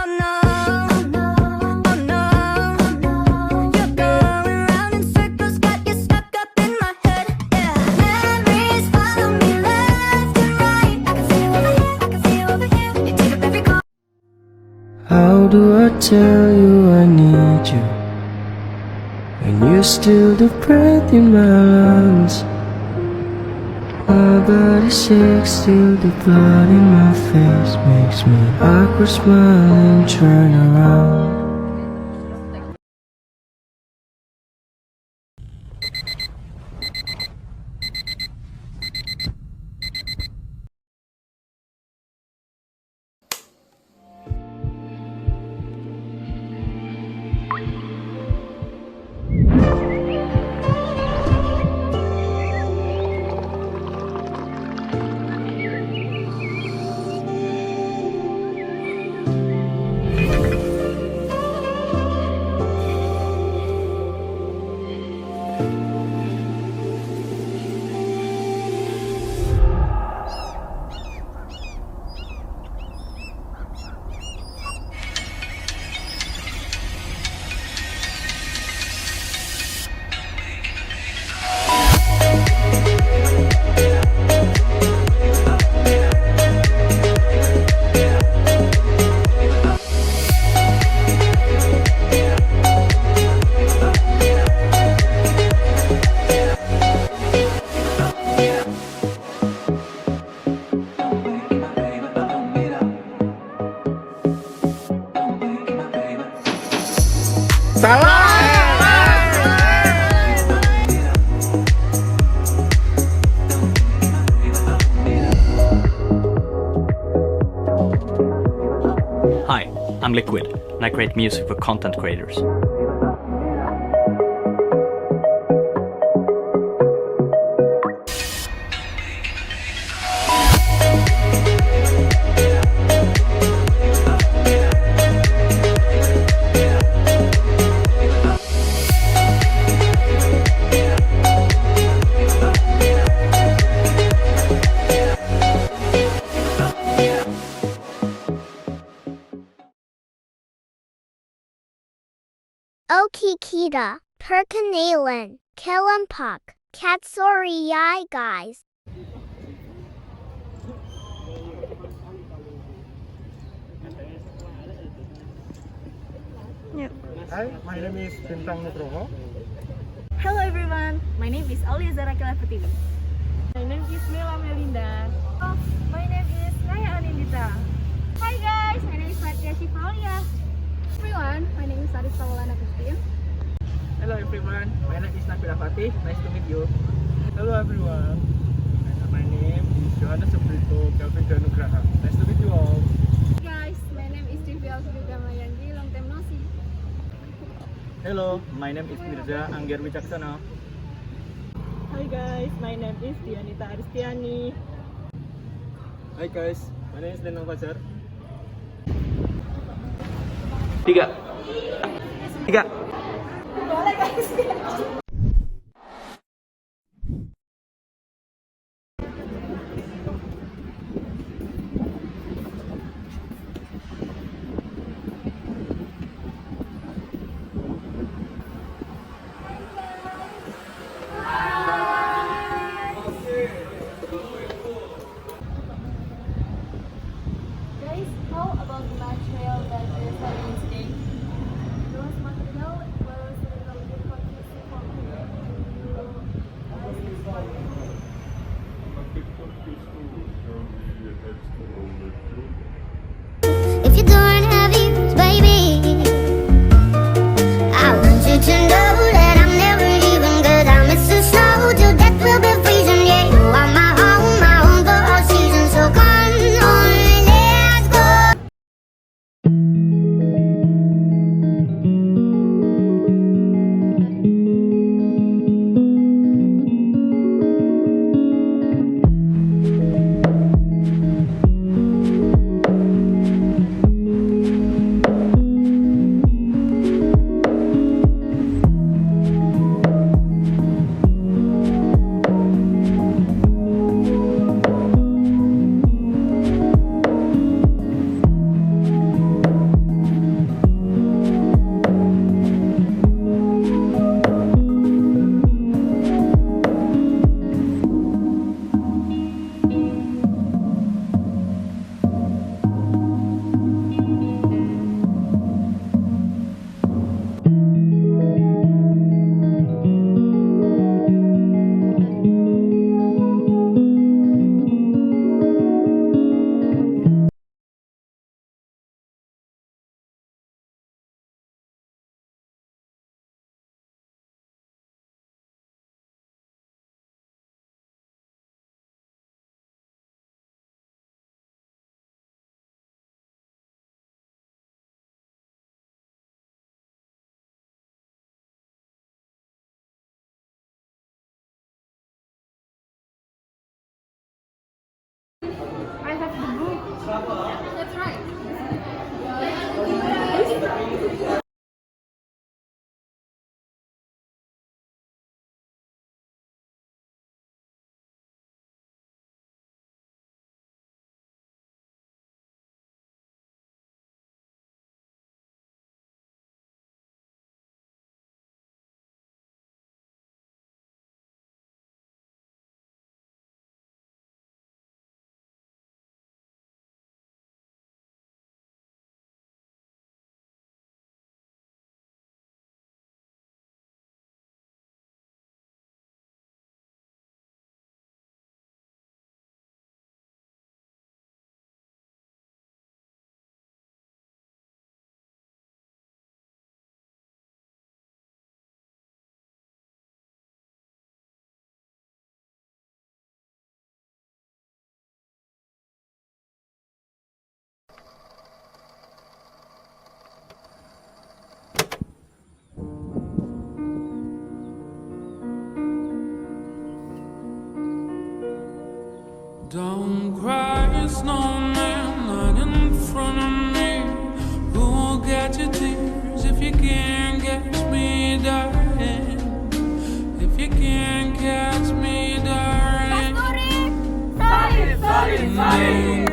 How do I tell you I need you when you're still the breath in my lungs? My body sick, still the blood in my face makes me awkward, smiling, turn around. Hi, I'm Liquid, and I create music for content creators. Okikita, Perkanalan, Kelampak, Katsori Yai guys. Hi, my name is Bintang Nugroho. Hello everyone, my name is Aulia Zahra Pertiwi. My name is Mela, melinda. Oh, my name is Naiya Anindita. Hi guys, my name is Fatiya, Aulia. Everyone, my name is Arista, Wulan, Agustin. Hello everyone, my name is Nabila, Fatih. Nice to meet you. Hello everyone, my name is Yohanes, Debritho, Nugraha. Nice to meet you all. Guys, my name is Devi, Damayanti. Long time no see. Hello, my name is Mirza, Wicaksono. Hi guys, my name is Dianita Aristiani. Hi guys, my name is Lintang Fajar. Tiga. Boleh guys. Guys, how about the lunch trail that we're studying today? There was material, where was the That's right. Don't cry, snowman, not in front of me. Who will get your tears if you can't catch me, darling? If you can't catch me, darling. Sorry. Sorry.